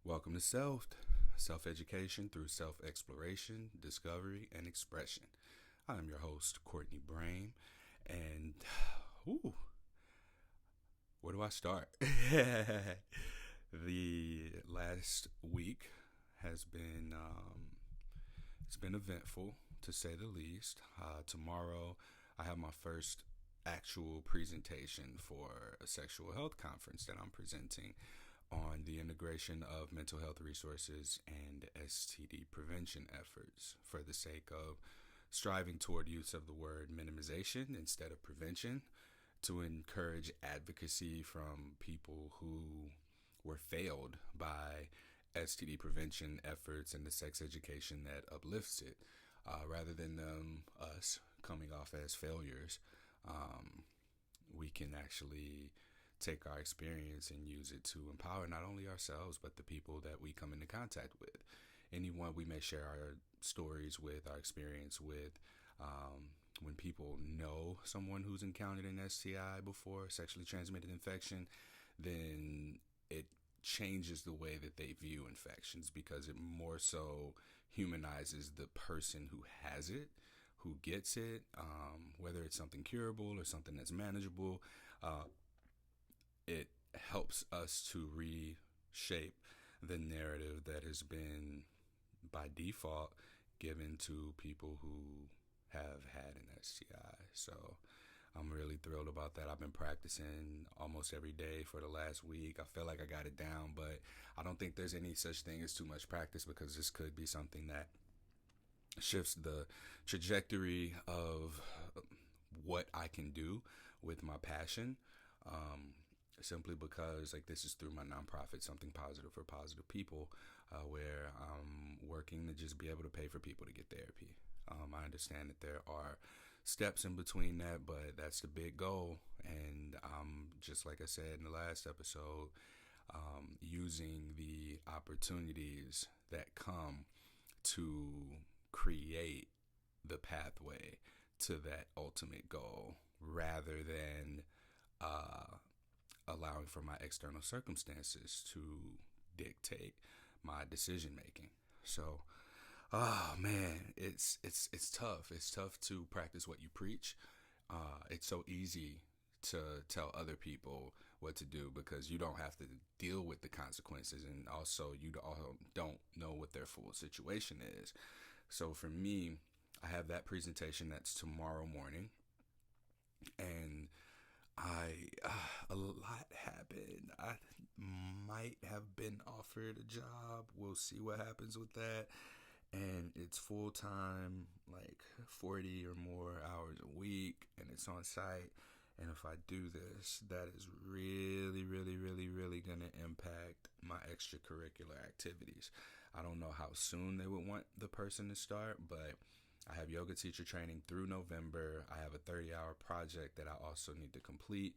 Welcome to Self Education through Self-Exploration, Discovery, and Expression. I'm your host, Courtney Brame, and ooh, where do I start? The last week has been it's been eventful to say the least. Tomorrow, I have my first actual presentation for a sexual health conference that I'm presenting on the integration of mental health resources and STD prevention efforts for the sake of striving toward use of the word minimization instead of prevention to encourage advocacy from people who were failed by STD prevention efforts and the sex education that uplifts it, rather than us coming off as failures. Um, we can actually take our experience and use it to empower not only ourselves but the people that we come into contact with. Anyone we may share our stories with, our experience with. When people know someone who's encountered an STI before, sexually transmitted infection, then it changes the way that they view infections because it more so humanizes the person who has it, who gets it, whether it's something curable or something that's manageable. It helps us to reshape the narrative that has been by default given to people who have had an STI. So I'm really thrilled about that. I've been practicing almost every day for the last week. I feel like I got it down, but I don't think there's any such thing as too much practice because this could be something that shifts the trajectory of what I can do with my passion. Simply because this is through my nonprofit, Something Positive for Positive People, where I'm working to just be able to pay for people to get therapy. I understand that there are steps in between that, but that's the big goal. And just like I said in the last episode, using the opportunities that come to create the pathway to that ultimate goal rather than allowing for my external circumstances to dictate my decision making. So, oh man, it's tough. It's tough to practice what you preach. It's so easy to tell other people what to do because you don't have to deal with the consequences, and also you don't know what their full situation is. So for me, I have that presentation that's tomorrow morning, and a lot happened. I might have been offered a job. We'll see what happens with that. And it's full time, like 40 or more hours a week, and it's on site. And if I do this, that is really, really, really, really going to impact my extracurricular activities. I don't know how soon they would want the person to start, but I have yoga teacher training through November. I have a 30-hour project that I also need to complete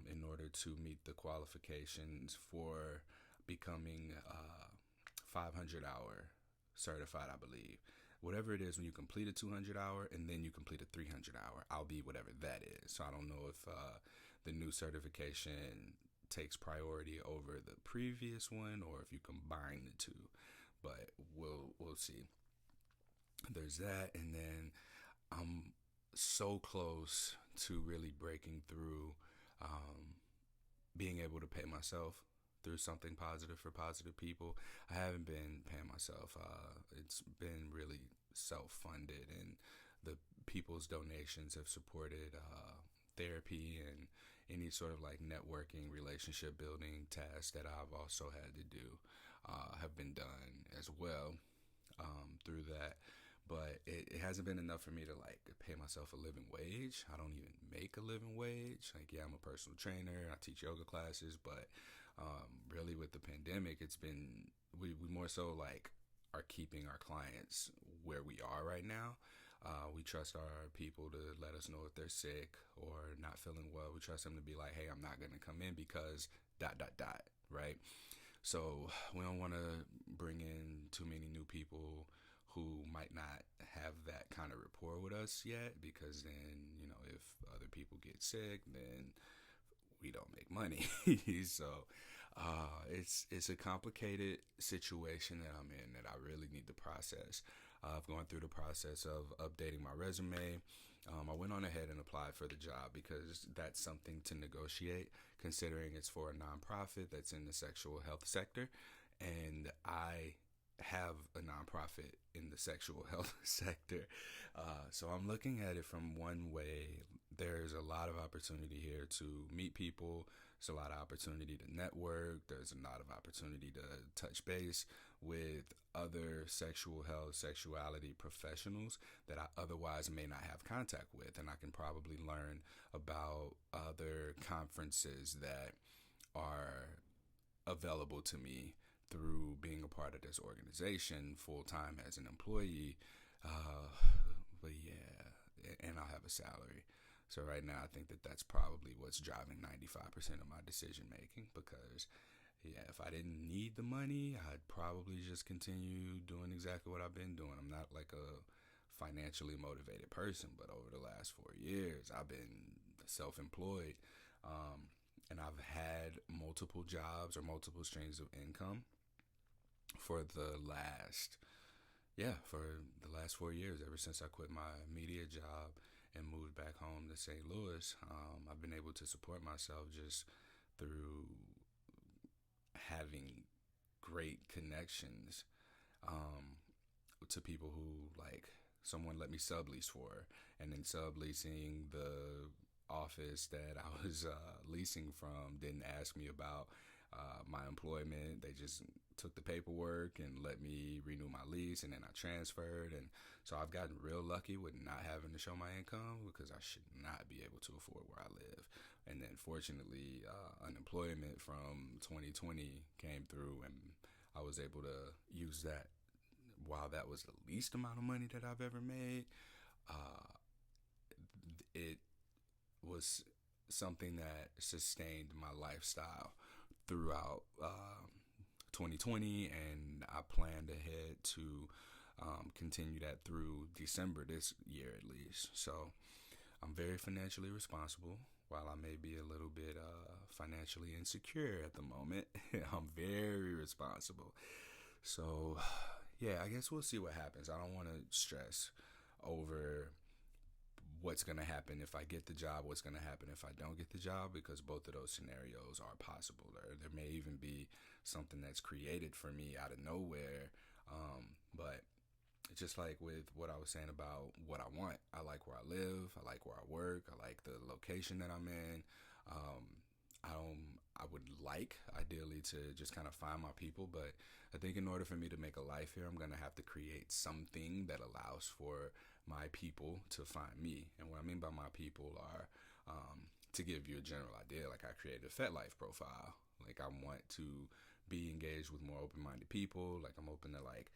in order to meet the qualifications for becoming 500-hour certified, I believe. Whatever it is, when you complete a 200-hour and then you complete a 300-hour, I'll be whatever that is. So I don't know if the new certification takes priority over the previous one or if you combine the two, but we'll see. There's that, and then I'm so close to really breaking through, being able to pay myself through Something Positive for Positive People. I haven't been paying myself. It's been really self-funded, and the people's donations have supported therapy and any sort of networking, relationship building tasks that I've also had to do have been done as well through that. But it hasn't been enough for me to pay myself a living wage. I don't even make a living wage. Yeah, I'm a personal trainer. I teach yoga classes, but really with the pandemic, it's been we more so are keeping our clients where we are right now. We trust our people to let us know if they're sick or not feeling well. We trust them to be like, hey, I'm not going to come in because ... right? So we don't want to bring in too many new people who might not have that kind of rapport with us yet, because then, if other people get sick, then we don't make money. So It's a complicated situation that I'm in that I really need to process. I've gone through the process of updating my resume. I went on ahead and applied for the job because that's something to negotiate, considering it's for a nonprofit that's in the sexual health sector, and I have a nonprofit in the sexual health sector. So I'm looking at it from one way. There's a lot of opportunity here to meet people. There's a lot of opportunity to network. There's a lot of opportunity to touch base with other sexual health, sexuality professionals that I otherwise may not have contact with. And I can probably learn about other conferences that are available to me through being a part of this organization full time as an employee. Uh, but yeah, and I'll have a salary. So right now, I think that that's probably what's driving 95% of my decision making because, yeah, if I didn't need the money, I'd probably just continue doing exactly what I've been doing. I'm not like a financially motivated person, but over the last 4 years, I've been self-employed, and I've had multiple jobs or multiple streams of income for the last for the last 4 years, ever since I quit my media job and moved back home to St. Louis. I've been able to support myself just through having great connections, um, to people who, like, someone let me sublease for, and then subleasing the office that I was leasing from didn't ask me about my employment. They just took the paperwork and let me renew my lease, and then I transferred. And so I've gotten real lucky with not having to show my income because I should not be able to afford where I live. And then fortunately, unemployment from 2020 came through, and I was able to use that. While that was the least amount of money that I've ever made, uh, it was something that sustained my lifestyle throughout 2020, and I plan ahead to continue that through December this year at least. So I'm very financially responsible. While I may be a little bit financially insecure at the moment, I'm very responsible. So, yeah, I guess we'll see what happens. I don't want to stress over what's going to happen if I get the job, what's going to happen if I don't get the job, because both of those scenarios are possible. There may even be something that's created for me out of nowhere. But just like with what I was saying about what I want, I like where I live, I like where I work, I like the location that I'm in. I don't. I would like ideally to just kind of find my people, but I think in order for me to make a life here, I'm gonna have to create something that allows for my people to find me. And what I mean by my people are, to give you a general idea, like I created a FetLife profile. Like I want to be engaged with more open-minded people. Like I'm open to like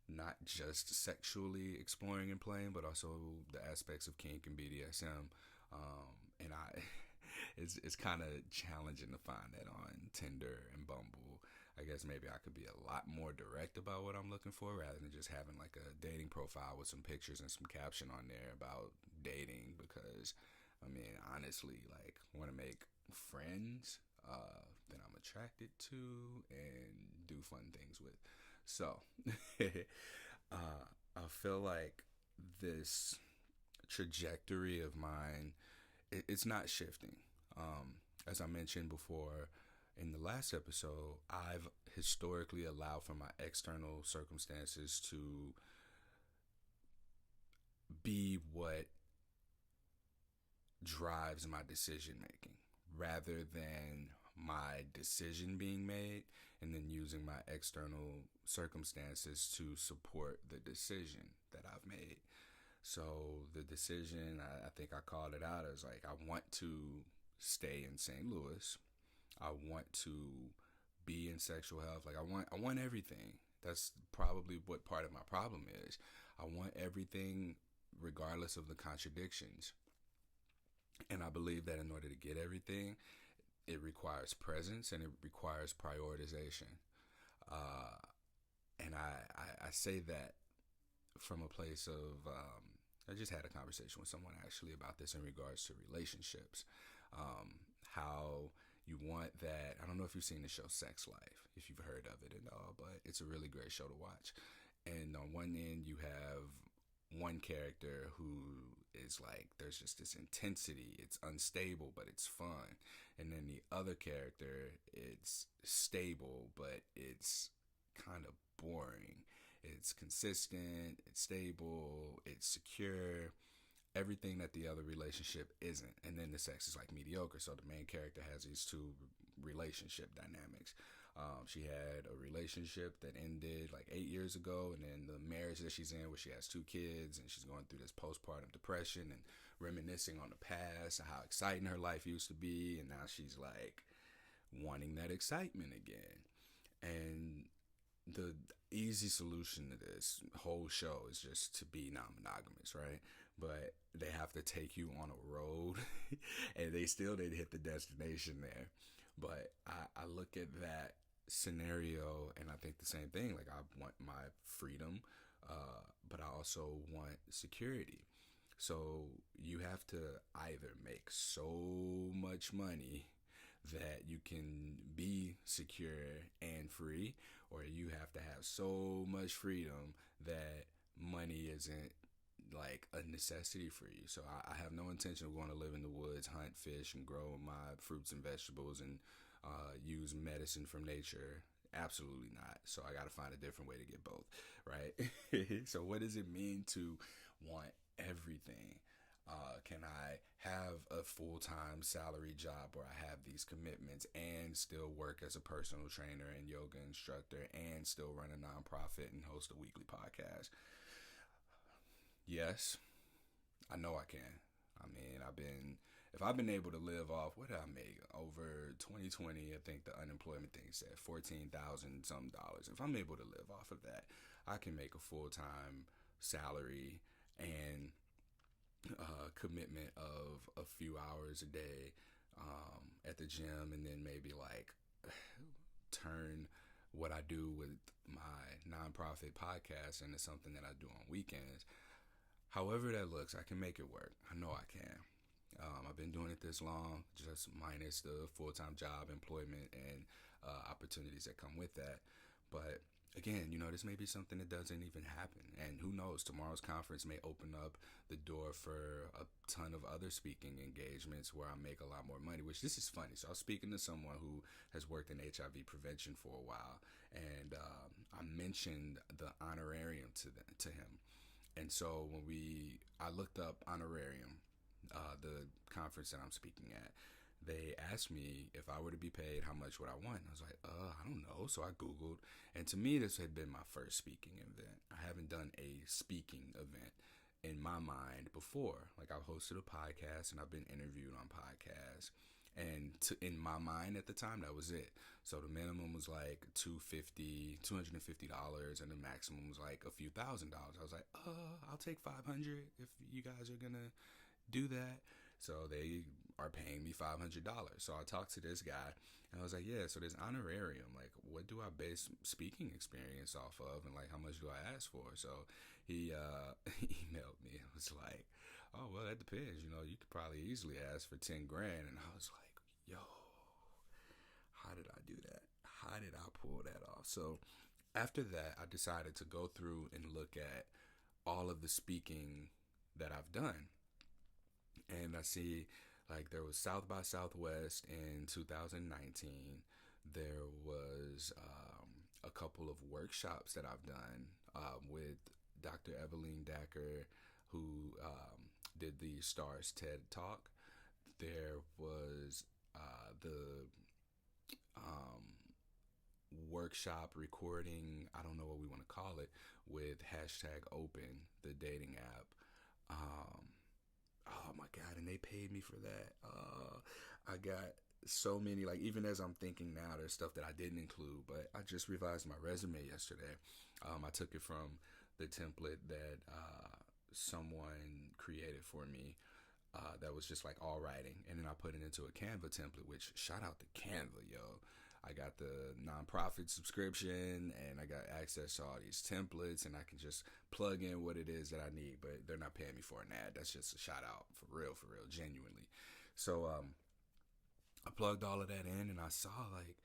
not just sexually exploring and playing, but also the aspects of kink and BDSM. And I it's kind of challenging to find that on Tinder and Bumble. I guess maybe I could be a lot more direct about what I'm looking for rather than just having like a dating profile with some pictures and some caption on there about dating, because I mean, honestly, like want to make friends that I'm attracted to and do fun things with. So, I feel like this trajectory of mine, it's not shifting. As I mentioned before in the last episode, I've historically allowed for my external circumstances to be what drives my decision making rather than my decision being made and then using my external circumstances to support the decision that I've made. So the decision, I think I called it out as like, I want to stay in St. Louis. I want to be in sexual health. Like I want everything. That's probably what part of my problem is. I want everything regardless of the contradictions. And I believe that in order to get everything, it requires presence and it requires prioritization. Uh, and I say that from a place of, I just had a conversation with someone actually about this in regards to relationships. How You want that. I don't know if you've seen the show Sex Life, if you've heard of it at all, but it's a really great show to watch. And on one end, you have one character who is like, there's just this intensity. It's unstable, but it's fun. And then the other character, it's stable, but it's kind of boring. It's consistent, it's stable, it's secure, everything that the other relationship isn't. And then the sex is like mediocre. So the main character has these two relationship dynamics. She had a relationship that ended like 8 years ago, and then the marriage that she's in, where she has two kids, and she's going through this postpartum depression and reminiscing on the past, how exciting her life used to be, and now she's like wanting that excitement again. And the easy solution to this whole show is just to be non-monogamous, right? But they have to take you on a road, and they still didn't hit the destination there. But I look at that scenario and I think the same thing. Like, I want my freedom, but I also want security. So you have to either make so much money that you can be secure and free, or you have to have so much freedom that money isn't like a necessity for you. So I have no intention of going to live in the woods, hunt, fish, and grow my fruits and vegetables and use medicine from nature. Absolutely not. So I got to find a different way to get both, right? So what does it mean to want everything? Can I have a full-time salary job where I have these commitments and still work as a personal trainer and yoga instructor and still run a nonprofit and host a weekly podcast? Yes, I know I can. I mean, if I've been able to live off, what did I make? Over 2020, I think the unemployment thing said 14,000 some dollars. If I'm able to live off of that, I can make a full-time salary and commitment of a few hours a day at the gym, and then maybe like turn what I do with my nonprofit podcast into something that I do on weekends. However that looks, I can make it work. I know I can. I've been doing it this long, just minus the full-time job, employment, and opportunities that come with that. But again, this may be something that doesn't even happen. And who knows, tomorrow's conference may open up the door for a ton of other speaking engagements where I make a lot more money, which this is funny. So I was speaking to someone who has worked in HIV prevention for a while, and I mentioned the honorarium to him. And so I looked up honorarium, the conference that I'm speaking at. They asked me if I were to be paid, how much would I want? And I was like, I don't know. So I Googled, and to me, this had been my first speaking event. I haven't done a speaking event in my mind before. Like, I've hosted a podcast and I've been interviewed on podcasts. And in my mind at the time, that was it. So the minimum was like $250, and the maximum was like a few $1,000s. I was like, I'll take 500 if you guys are gonna do that. So they are paying me $500. So I talked to this guy and I was like, yeah, so there's honorarium. Like, what do I base speaking experience off of? And like, how much do I ask for? So he emailed me and was like, oh, well, that depends. You could probably easily ask for 10 grand. And I was like, yo, how did I do that? How did I pull that off? So after that, I decided to go through and look at all of the speaking that I've done. And I see, like, there was South by Southwest in 2019. There was a couple of workshops that I've done with Dr. Evelyn Dacker, who did the Stars TED Talk. There was the workshop recording, I don't know what we want to call it, with #Open, the dating app. Oh my God, and they paid me for that. I got so many, like, even as I'm thinking now, there's stuff that I didn't include, but I just revised my resume yesterday. I took it from the template that someone created for me that was just like all writing, and then I put it into a Canva template, which shout out to Canva, yo. I got the nonprofit subscription and I got access to all these templates, and I can just plug in what it is that I need, but they're not paying me for an ad. That's just a shout out for real, genuinely. So I plugged all of that in, and I saw like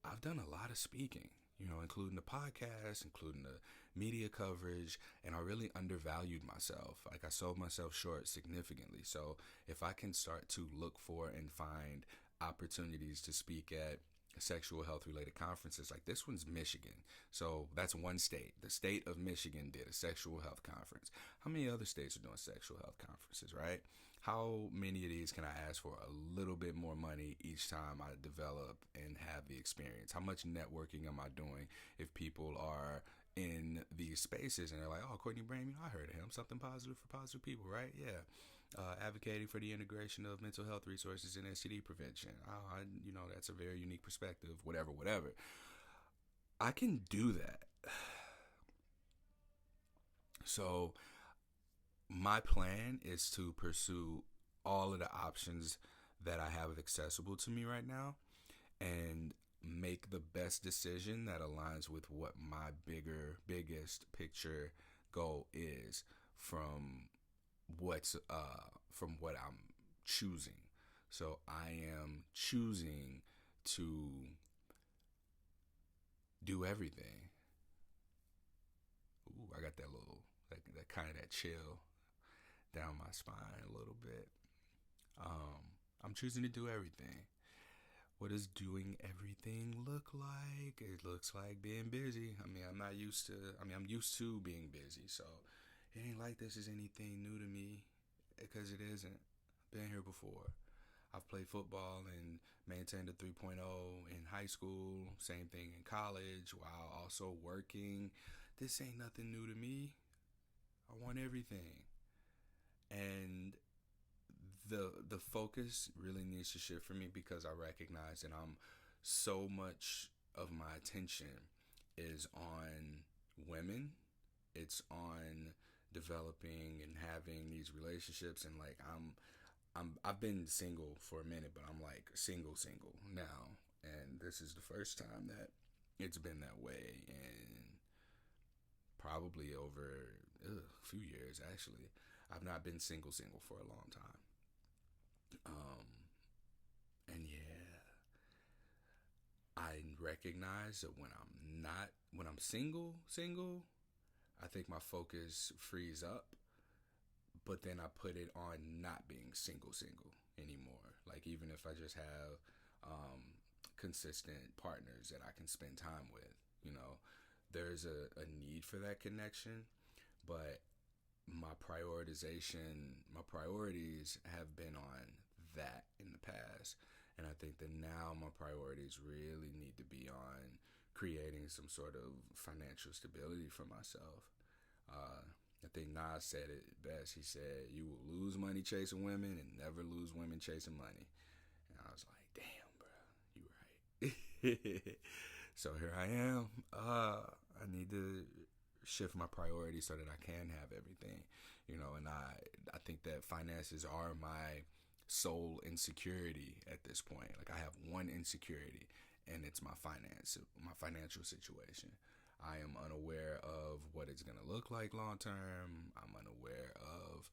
I've done a lot of speaking, including the podcast, including the media coverage, and I really undervalued myself. Like I sold myself short significantly. So if I can start to look for and find opportunities to speak at sexual health related conferences, like this one's Michigan. So that's one state. The state of Michigan did a sexual health conference. How many other states are doing sexual health conferences, right? How many of these can I ask for a little bit more money each time I develop and have the experience? How much networking am I doing if people are in these spaces and they're like, oh, Courtney Brame, I heard of him. Something positive for positive people, right? Yeah. Advocating for the integration of mental health resources in STD prevention. That's a very unique perspective, whatever. I can do that. So my plan is to pursue all of the options that I have accessible to me right now and make the best decision that aligns with what my biggest picture goal is from what I'm choosing. So I am choosing to do everything. Ooh, I got that kind of that chill down my spine a little bit. I'm choosing to do everything. What does doing everything look like? It looks like being busy. I'm used to being busy, so it ain't like this is anything new to me, because it isn't. I've been here before. I've played football and maintained a 3.0 in high school, same thing in college, while also working. This ain't nothing new to me. I want everything. And the focus really needs to shift for me, because I recognize that so much of my attention is on women. It's on developing and having these relationships, and like I've been single for a minute, but I'm like single now, and this is the first time that it's been that way in probably over a few years. Actually, I've not been single for a long time. And yeah, I recognize that when I'm single, I think my focus frees up, but then I put it on not being single anymore. Like even if I just have consistent partners that I can spend time with, there's a need for that connection, but my priorities have been on that in the past. And I think that now my priorities really need to be on creating some sort of financial stability for myself. I think Nas said it best. He said, "You will lose money chasing women and never lose women chasing money." And I was like, "Damn, bro, you right." So here I am. I need to shift my priorities so that I can have everything, and I think that finances are my sole insecurity at this point. Like I have one insecurity, and it's my financial situation. I am unaware of what it's gonna look like long term. I'm unaware of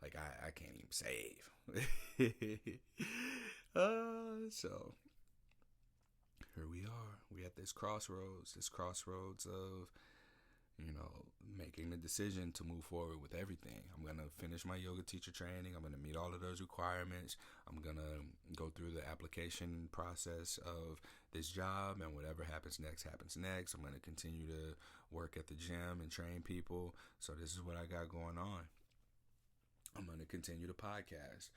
I can't even save. So here we are. We at this crossroads of making the decision to move forward with everything. I'm going to finish my yoga teacher training. I'm going to meet all of those requirements. I'm going to go through the application process of this job, and whatever happens next. I'm going to continue to work at the gym and train people. So this is what I got going on. I'm going to continue the podcast.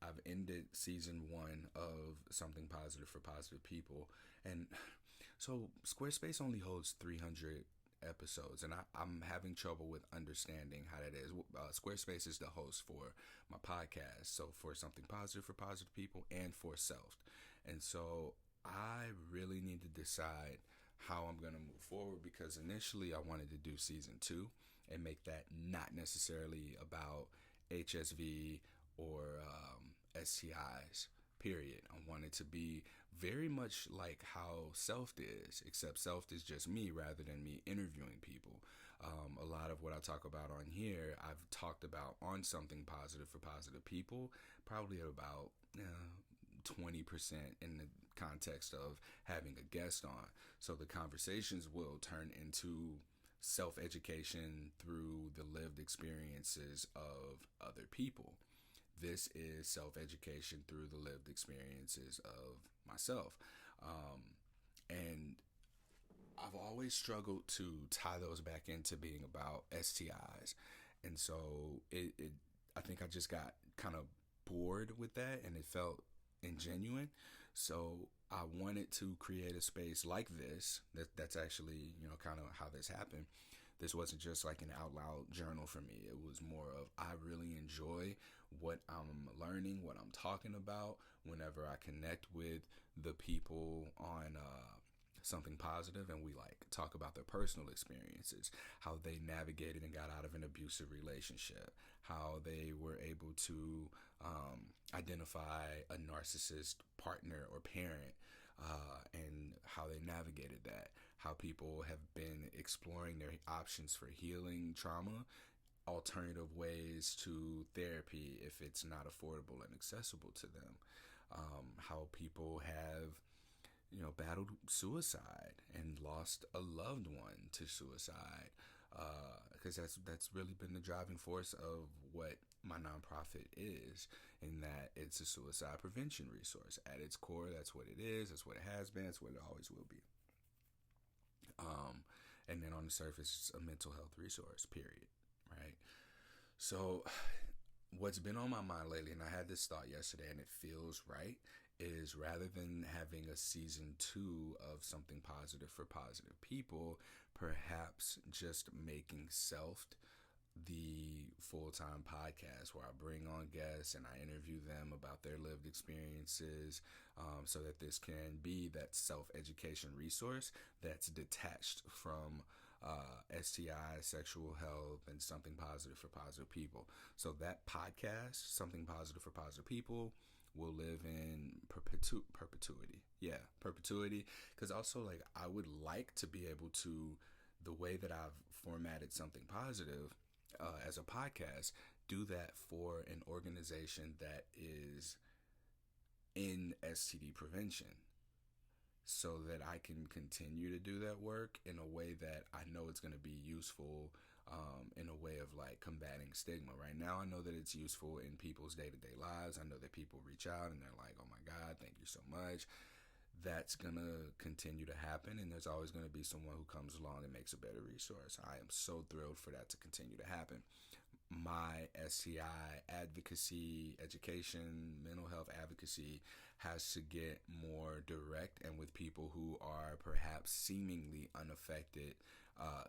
I've ended season 1 of Something Positive for Positive People. And so Squarespace only holds 300 episodes, and I'm having trouble with understanding how that is. Squarespace is the host for my podcast, so for Something Positive for Positive People and for Self. And so I really need to decide how I'm going to move forward, because initially I wanted to do season 2 and make that not necessarily about HSV or STIs, period. I wanted to be very much like how Self is, except Self is just me rather than me interviewing people. A lot of what I talk about on here, I've talked about on Something Positive for Positive People, probably about 20% in the context of having a guest on. So the conversations will turn into self education through the lived experiences of other people. This is self education through the lived experiences of myself. Um, and I've always struggled to tie those back into being about STIs. And so I think I just got kind of bored with that and it felt ingenuine. So I wanted to create a space like this. That's actually, kind of how this happened. This wasn't just like an out loud journal for me. It was more of I really enjoy what I'm learning, what I'm talking about whenever I connect with the people on something positive and we like talk about their personal experiences, how they navigated and got out of an abusive relationship, how they were able to identify a narcissist partner or parent, and how they navigated that, how people have been exploring their options for healing trauma, alternative ways to therapy if it's not affordable and accessible to them, how people have battled suicide and lost a loved one to suicide, because that's really been the driving force of what my nonprofit is, in that it's a suicide prevention resource. At its core, that's what it is, that's what it has been, that's what it always will be. And then on the surface, it's a mental health resource, period, right? So what's been on my mind lately, and I had this thought yesterday and it feels right, is rather than having a season 2 of something positive for positive people, perhaps just making Selfed the full-time podcast where I bring on guests and I interview them about their lived experiences, so that this can be that self-education resource that's detached from STI, sexual health, and something positive for positive people. So that podcast, something positive for positive people, will live in perpetuity. Yeah, perpetuity. Because also, like, I would like to be able to, the way that I've formatted something positive as a podcast, do that for an organization that is in STD prevention, so that I can continue to do that work in a way that I know it's going to be useful, in a way of like combating stigma. Right now, I know that it's useful in people's day-to-day lives. I know that people reach out and they're like, oh my God, thank you so much. That's going to continue to happen, and there's always going to be someone who comes along and makes a better resource. I am so thrilled for that to continue to happen. My STI advocacy, education, mental health advocacy has to get more direct and with people who are perhaps seemingly unaffected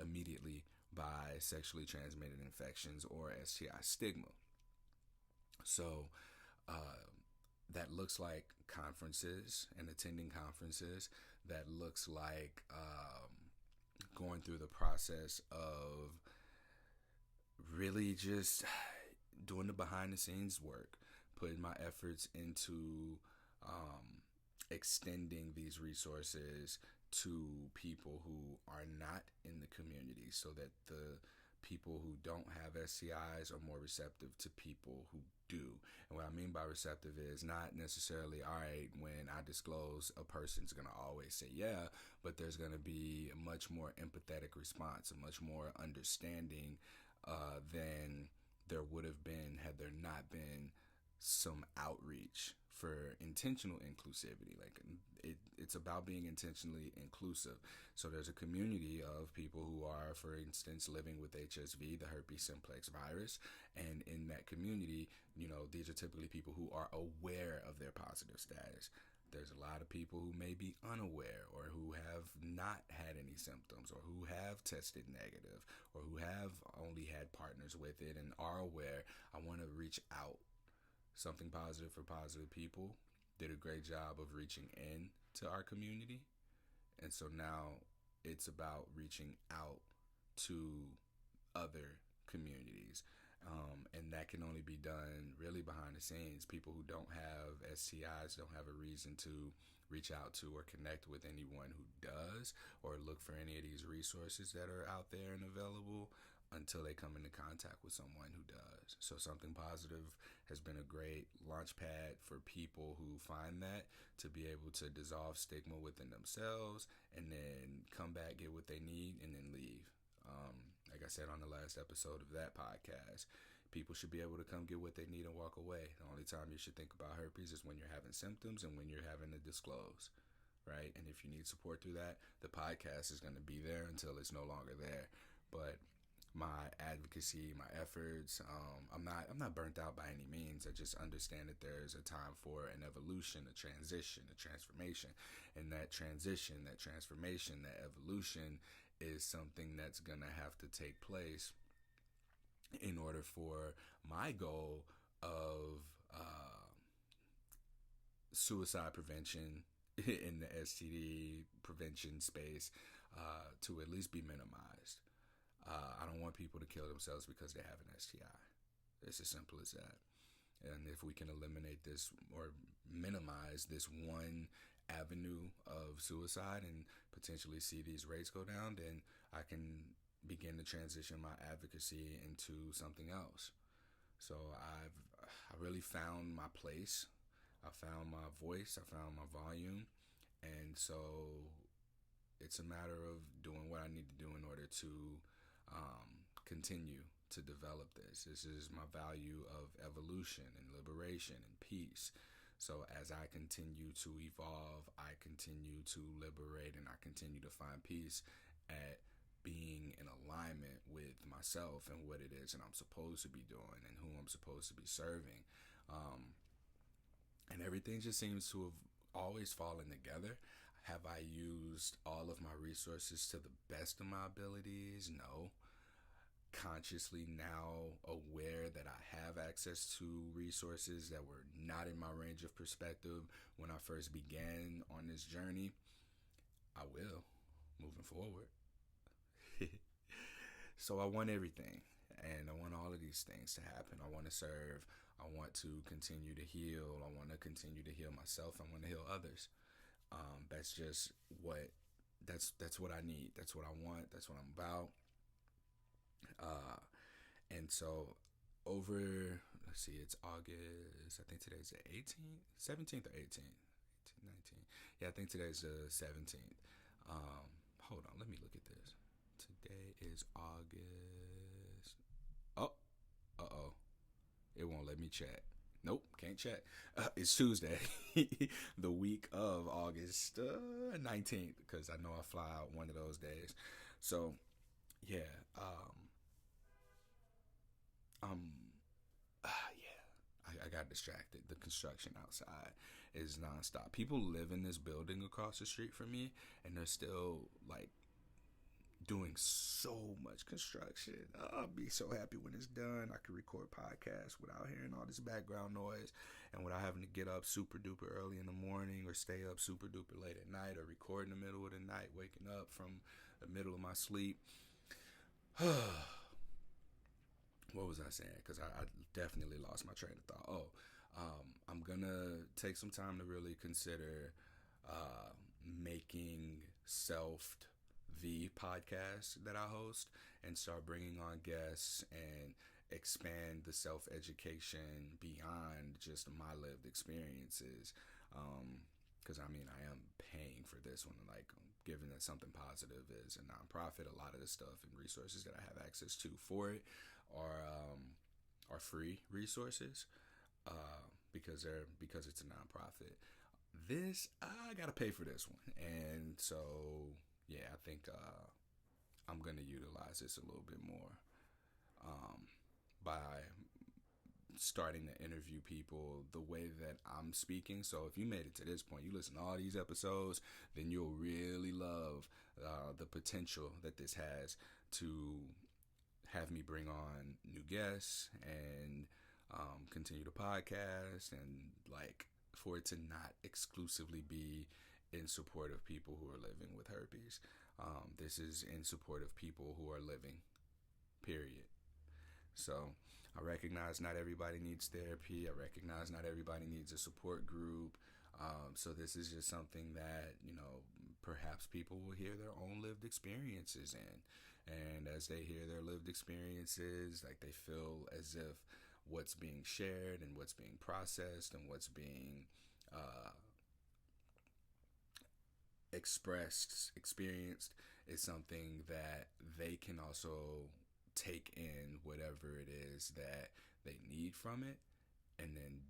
immediately by sexually transmitted infections or STI stigma. So that looks like conferences and attending conferences. That looks like going through the process of really just doing the behind the scenes work, putting my efforts into extending these resources to people who are not in the community, so that the people who don't have STIs are more receptive to people who do. And what I mean by receptive is not necessarily, all right, when I disclose, a person's going to always say yeah, but there's going to be a much more empathetic response, a much more understanding than there would have been had there not been some outreach for intentional inclusivity. Like it's about being intentionally inclusive. So there's a community of people who are, for instance, living with HSV, the herpes simplex virus, and in that community, these are typically people who are aware of their positive status. There's a lot of people who may be unaware, or who have not had any symptoms, or who have tested negative, or who have only had partners with it and are aware. I want to reach out. Something positive for positive people did a great job of reaching in to our community. And so now it's about reaching out to other communities. And that can only be done really behind the scenes. People who don't have STIs don't have a reason to reach out to or connect with anyone who does, or look for any of these resources that are out there and available. until they come into contact with someone who does. So Something Positive has been a great launch pad for people who find that, to be able to dissolve stigma within themselves and then come back, get what they need, and then leave. Like I said on the last episode of that podcast, people should be able to come get what they need and walk away. The only time you should think about herpes is when you're having symptoms and when you're having to disclose, right? And if you need support through that, the podcast is going to be there until it's no longer there. But my advocacy, my efforts, I'm not burnt out by any means. I just understand that there's a time for an evolution, a transition, a transformation. And that transition, that transformation, that evolution is something that's going to have to take place in order for my goal of suicide prevention in the STD prevention space to at least be minimized. I don't want people to kill themselves because they have an STI. It's as simple as that. And if we can eliminate this or minimize this one avenue of suicide and potentially see these rates go down, then I can begin to transition my advocacy into something else. So I really found my place. I found my voice. I found my volume. And so it's a matter of doing what I need to do in order to continue to develop this. This is my value of evolution and liberation and peace. So as I continue to evolve, I continue to liberate, and I continue to find peace at being in alignment with myself and what it is that I'm supposed to be doing and who I'm supposed to be serving. And everything just seems to have always fallen together. Have I used all of my resources to the best of my abilities? No. Consciously now aware that I have access to resources that were not in my range of perspective when I first began on this journey, I will, moving forward. So I want everything, and I want all of these things to happen. I want to serve. I want to continue to heal. I want to continue to heal myself. I want to heal others. That's just what that's what I need. That's what I want. That's what I'm about. And so let's see, it's August, I think today's the 18th, 17th or 18th, 19. Yeah, I think today's the 17th. Hold on, let me look at this. Today is August. Oh, it won't let me chat. Nope, can't chat. It's Tuesday, the week of August 19th, because I know I fly out one of those days. So, yeah, I got distracted. The construction outside is nonstop. People live in this building across the street from me, and they're still like doing so much construction. I'll be so happy when it's done. I can record podcasts without hearing all this background noise and without having to get up super duper early in the morning or stay up super duper late at night or record in the middle of the night, waking up from the middle of my sleep. What was I saying? Because I definitely lost my train of thought. I'm gonna take some time to really consider making the podcast that I host and start bringing on guests and expand the self-education beyond just my lived experiences. Because I mean, I am paying for this one. Like, given that Something Positive is a nonprofit, a lot of the stuff and resources that I have access to for it are free resources because it's a nonprofit. This, I gotta pay for this one, and so yeah, I think I'm gonna utilize this a little bit more by starting to interview people the way that I'm speaking. So if you made it to this point, you listen to all these episodes, then you'll really love the potential that this has to have me bring on new guests and continue the podcast, and like for it to not exclusively be in support of people who are living with herpes. This is in support of people who are living, period. So I recognize not everybody needs therapy. I recognize not everybody needs a support group. So this is just something that, perhaps people will hear their own lived experiences in. And as they hear their lived experiences, like they feel as if what's being shared and what's being processed and what's being uh, experienced is something that they can also take in whatever it is that they need from it and then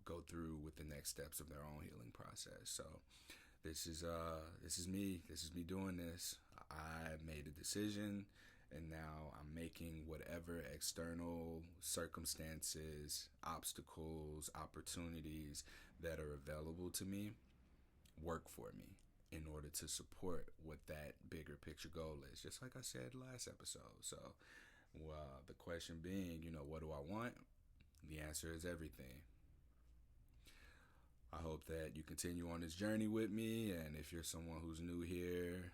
go through with the next steps of their own healing process. So this is me doing this. I made a decision and now I'm making whatever external circumstances, obstacles, opportunities that are available to me work for me in order to support what that bigger picture goal is. Just like I said last episode. So, the question being, what do I want? The answer is everything. I hope that you continue on this journey with me. And if you're someone who's new here,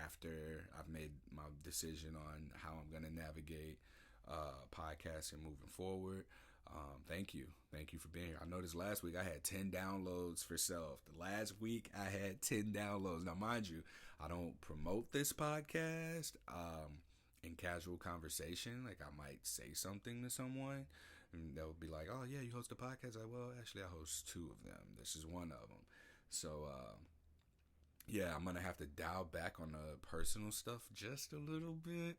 after I've made my decision on how I'm going to navigate podcasting moving forward, thank you. Thank you for being here. I noticed last week I had 10 downloads for self. The last week I had 10 downloads. Now, mind you, I don't promote this podcast in casual conversation. Like, I might say something to someone and they'll be like, oh, yeah, you host a podcast? Like, well, actually, I host 2 of them. This is one of them. So, yeah, I'm going to have to dial back on the personal stuff just a little bit.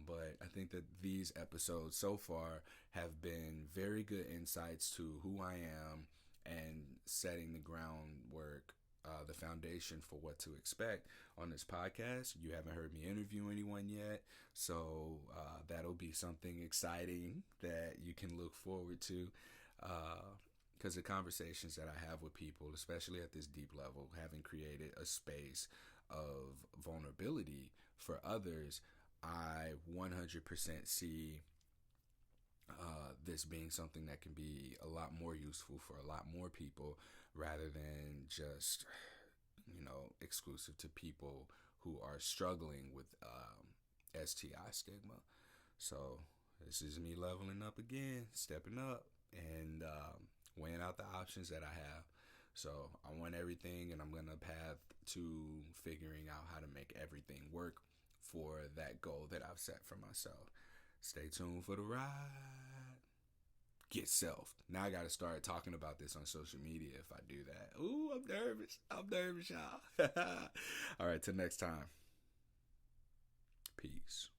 But I think that these episodes so far have been very good insights to who I am and setting the groundwork, the foundation for what to expect on this podcast. You haven't heard me interview anyone yet, so that'll be something exciting that you can look forward to. Because the conversations that I have with people, especially at this deep level, having created a space of vulnerability for others, I 100% see this being something that can be a lot more useful for a lot more people rather than just, exclusive to people who are struggling with STI stigma. So this is me leveling up again, stepping up, and weighing out the options that I have. So I want everything, and I'm going to path to figuring out how to make everything work for that goal that I've set for myself. Stay tuned for the ride. Get self. Now I got to start talking about this on social media if I do that. Ooh, I'm nervous. I'm nervous, y'all. All right, till next time. Peace.